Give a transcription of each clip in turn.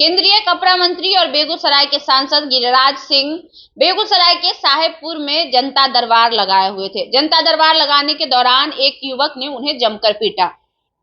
केंद्रीय कपड़ा मंत्री और बेगूसराय के सांसद गिरिराज सिंह बेगूसराय के साहेबपुर में जनता दरबार लगाए हुए थे। जनता दरबार लगाने के दौरान एक युवक ने उन्हें जमकर पीटा।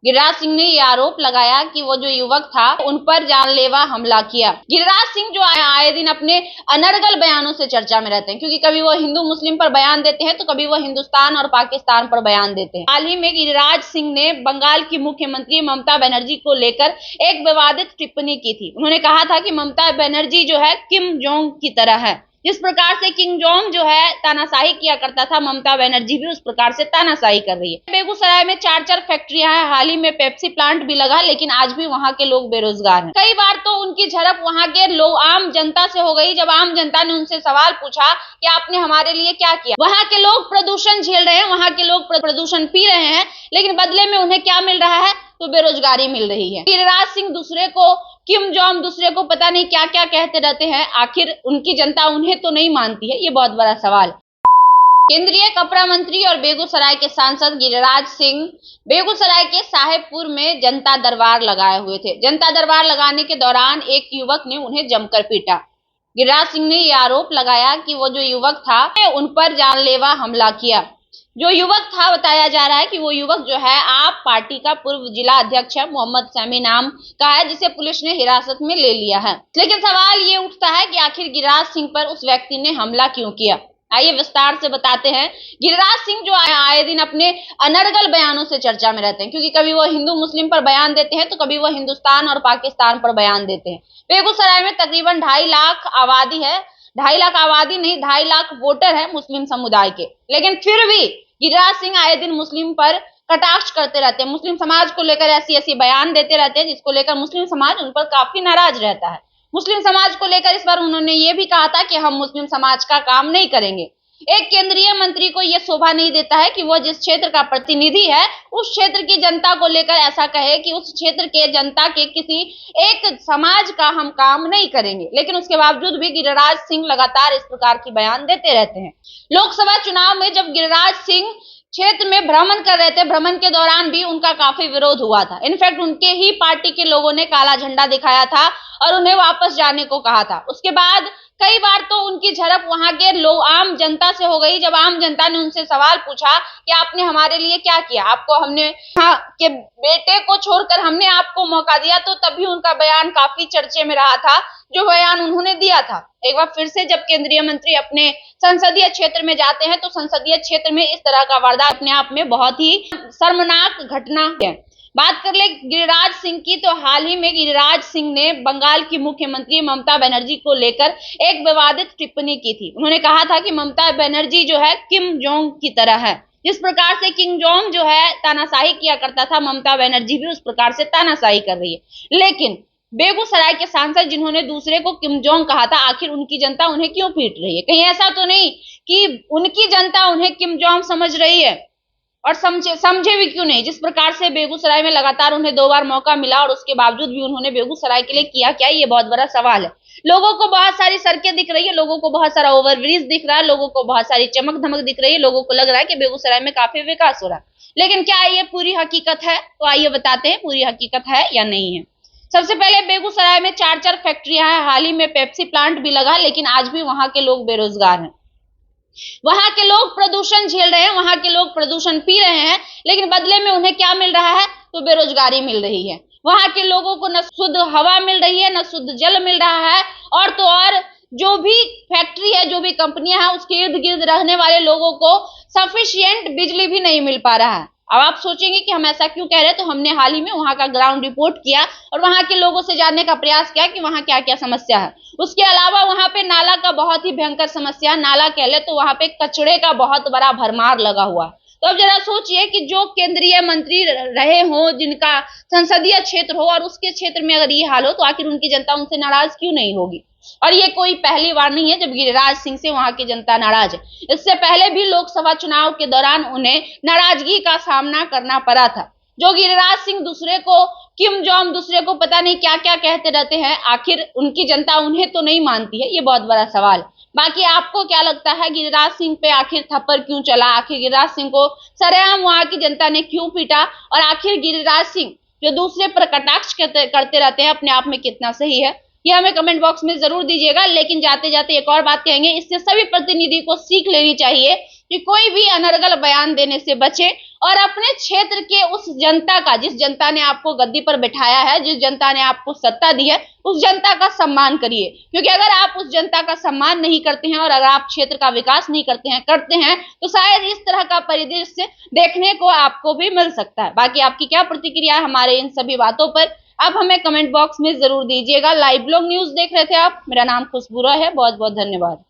गिरिराज सिंह ने यह आरोप लगाया कि वो जो युवक था उन पर जानलेवा हमला किया। गिरिराज सिंह जो आए दिन अपने अनर्गल बयानों से चर्चा में रहते हैं, क्योंकि कभी वो हिंदू मुस्लिम पर बयान देते हैं तो कभी वो हिंदुस्तान और पाकिस्तान पर बयान देते हैं। हाल ही में गिरिराज सिंह ने बंगाल की मुख्यमंत्री ममता बनर्जी को लेकर एक विवादित टिप्पणी की थी। उन्होंने कहा था कि ममता बनर्जी जो है किम जोंग की तरह है। जिस प्रकार से किंग जोंग जो है तानाशाही किया करता था, ममता बनर्जी भी उस प्रकार से तानाशाही कर रही है। बेगूसराय में 4 फैक्ट्रियां हैं। हाल ही में पेप्सी प्लांट भी लगा, लेकिन आज भी वहां के लोग बेरोजगार हैं। कई बार तो उनकी झड़प वहां के लोग आम जनता से हो गई, जब आम जनता ने उनसे सवाल पूछा कि आपने हमारे लिए क्या किया। वहां के लोग प्रदूषण झेल रहे हैं, वहां के लोग प्रदूषण पी रहे हैं, लेकिन बदले में उन्हें क्या मिल रहा है? तो बेरोजगारी मिल रही है। गिरिराज सिंह दूसरे को किम जोंग, दूसरे को पता नहीं क्या क्या कहते रहते हैं। आखिर उनकी जनता उन्हें तो नहीं मानती है, ये बहुत बड़ा सवाल है। केंद्रीय कपड़ा मंत्री और बेगूसराय के सांसद गिरिराज सिंह बेगूसराय के साहेबपुर में जनता दरबार लगाए हुए थे। जनता दरबार लगाने के दौरान एक युवक ने उन्हें जमकर पीटा। गिरिराज सिंह ने यह आरोप लगाया कि वो जो युवक था उन पर जानलेवा हमला किया। जो युवक था, बताया जा रहा है कि वो युवक जो है आप पार्टी का पूर्व जिला अध्यक्ष है, मोहम्मद समी नाम का है, जिसे पुलिस ने हिरासत में ले लिया है। लेकिन सवाल ये उठता है कि आखिर गिरिराज सिंह पर उस व्यक्ति ने हमला क्यों किया। आइए विस्तार से बताते हैं। गिरिराज सिंह जो आए दिन अपने अनर्गल बयानों से चर्चा में रहते हैं, क्योंकि कभी वो हिंदू मुस्लिम पर बयान देते हैं तो कभी वो हिंदुस्तान और पाकिस्तान पर बयान देते हैं। बेगूसराय में तकरीबन 2.5 लाख आबादी है। 2.5 लाख आबादी नहीं, 2.5 लाख वोटर है मुस्लिम समुदाय के। लेकिन फिर भी गिरिराज सिंह आए दिन मुस्लिम पर कटाक्ष करते रहते हैं, मुस्लिम समाज को लेकर ऐसी ऐसी बयान देते रहते हैं, जिसको लेकर मुस्लिम समाज उन पर काफी नाराज रहता है। मुस्लिम समाज को लेकर इस बार उन्होंने ये भी कहा था कि हम मुस्लिम समाज का काम नहीं करेंगे। एक केंद्रीय मंत्री को यह शोभा नहीं देता है कि वो जिस क्षेत्र का प्रतिनिधि है उस क्षेत्र की जनता को लेकर ऐसा कहे कि उस क्षेत्र के जनता के किसी एक समाज का हम काम नहीं करेंगे। लेकिन उसके बावजूद भी गिरिराज सिंह लगातार इस प्रकार की बयान देते रहते हैं। लोकसभा चुनाव में जब गिरिराज सिंह क्षेत्र में भ्रमण कर रहे थे, भ्रमण के दौरान भी उनका काफी विरोध हुआ था। इनफैक्ट उनके ही पार्टी के लोगों ने काला झंडा दिखाया था और उन्हें वापस जाने को कहा था। उसके बाद कई बार तो उनकी झड़प वहां के लोग आम जनता से हो गई, जब आम जनता ने उनसे सवाल पूछा कि आपने हमारे लिए क्या किया, आपको हमने के बेटे को छोड़कर हमने आपको मौका दिया, तो तभी उनका बयान काफी चर्चे में रहा था, जो बयान उन्होंने दिया था। एक बार फिर से जब केंद्रीय मंत्री अपने संसदीय क्षेत्र में जाते हैं तो संसदीय क्षेत्र में इस तरह का वारदात अपने आप में बहुत ही शर्मनाक घटना है। बात कर ले गिरिराज सिंह की, तो हाल ही में गिरिराज सिंह ने बंगाल की मुख्यमंत्री ममता बनर्जी को लेकर एक विवादित टिप्पणी की थी। उन्होंने कहा था कि ममता बनर्जी जो है किम जोंग की तरह है। जिस प्रकार से किंग जोंग जो है तानाशाही किया करता था, ममता बनर्जी भी उस प्रकार से तानाशाही कर रही है। लेकिन बेगूसराय के सांसद जिन्होंने दूसरे को किम जोंग कहा था, आखिर उनकी जनता उन्हें क्यों पीट रही है? कहीं ऐसा तो नहीं कि उनकी जनता उन्हें किम जोंग समझ रही है? और समझे भी क्यों नहीं? जिस प्रकार से बेगूसराय में लगातार उन्हें 2 बार मौका मिला और उसके बावजूद भी उन्होंने बेगूसराय के लिए किया क्या, ये बहुत बड़ा सवाल है। लोगों को बहुत सारी सड़कें दिख रही है, लोगों को बहुत सारा ओवरब्रिज दिख रहा है, लोगों को बहुत सारी चमक धमक दिख रही है, लोगों को लग रहा है कि बेगूसराय में काफी विकास हो रहा है। लेकिन क्या ये पूरी हकीकत है? तो आइए बताते हैं पूरी हकीकत है या नहीं है। सबसे पहले बेगूसराय में 4 फैक्ट्रियां हैं। हाल ही में पेप्सी प्लांट भी लगा, लेकिन आज भी वहां के लोग बेरोजगार हैं। वहां के लोग प्रदूषण झेल रहे हैं, वहां के लोग प्रदूषण पी रहे हैं, लेकिन बदले में उन्हें क्या मिल रहा है? तो बेरोजगारी मिल रही है। वहां के लोगों को न शुद्ध हवा मिल रही है, न शुद्ध जल मिल रहा है, और तो और जो भी फैक्ट्री है, जो भी कंपनियां हैं, उसके इर्द गिर्द रहने वाले लोगों को सफिशिएंट बिजली भी नहीं मिल पा रहा है। अब आप सोचेंगे कि हम ऐसा क्यों कह रहे हैं, तो हमने हाल ही में वहां का ग्राउंड रिपोर्ट किया और वहां के लोगों से जानने का प्रयास किया कि वहां क्या क्या समस्या है। उसके अलावा वहां पे नाला का बहुत ही भयंकर समस्या, नाला कह ले तो वहां पे कचड़े का बहुत बड़ा भरमार लगा हुआ है। तो अब जरा सोचिए कि जो केंद्रीय मंत्री रहे हो, जिनका संसदीय क्षेत्र हो, और उसके क्षेत्र में अगर ये हाल हो, तो आखिर उनकी जनता उनसे नाराज क्यों नहीं होगी? और ये कोई पहली बार नहीं है जब गिरिराज सिंह से वहां की जनता नाराज है। इससे पहले भी लोकसभा चुनाव के दौरान उन्हें नाराजगी का सामना करना पड़ा था। जो गिरिराज सिंह दूसरे को किम जोंग, दूसरे को पता नहीं क्या क्या कहते रहते हैं, आखिर उनकी जनता उन्हें तो नहीं मानती है, ये बहुत बड़ा सवाल है। बाकी आपको क्या लगता है, गिरिराज सिंह पे आखिर थप्पड़ क्यों चला? आखिर गिरिराज सिंह को सरेआम वहां की जनता ने क्यों पीटा? और आखिर गिरिराज सिंह जो दूसरे पर कटाक्ष करते रहते हैं, अपने आप में कितना सही है? ये हमें कमेंट बॉक्स में जरूर दीजिएगा। लेकिन जाते जाते एक और बात कहेंगे, इससे सभी प्रतिनिधि को सीख लेनी चाहिए कि कोई भी अनर्गल बयान देने से बचे और अपने क्षेत्र के उस जनता का, जिस जनता ने आपको गद्दी पर बिठाया है, जिस जनता ने आपको सत्ता दी है, उस जनता का सम्मान करिए। क्योंकि अगर आप उस जनता का सम्मान नहीं करते हैं और अगर आप क्षेत्र का विकास नहीं करते हैं तो शायद इस तरह का परिदृश्य देखने को आपको भी मिल सकता है। बाकी आपकी क्या प्रतिक्रिया है हमारे इन सभी बातों पर, आप हमें कमेंट बॉक्स में जरूर दीजिएगा। लाइव ब्लॉग न्यूज देख रहे थे आप, मेरा नाम खुशबू है। बहुत बहुत धन्यवाद।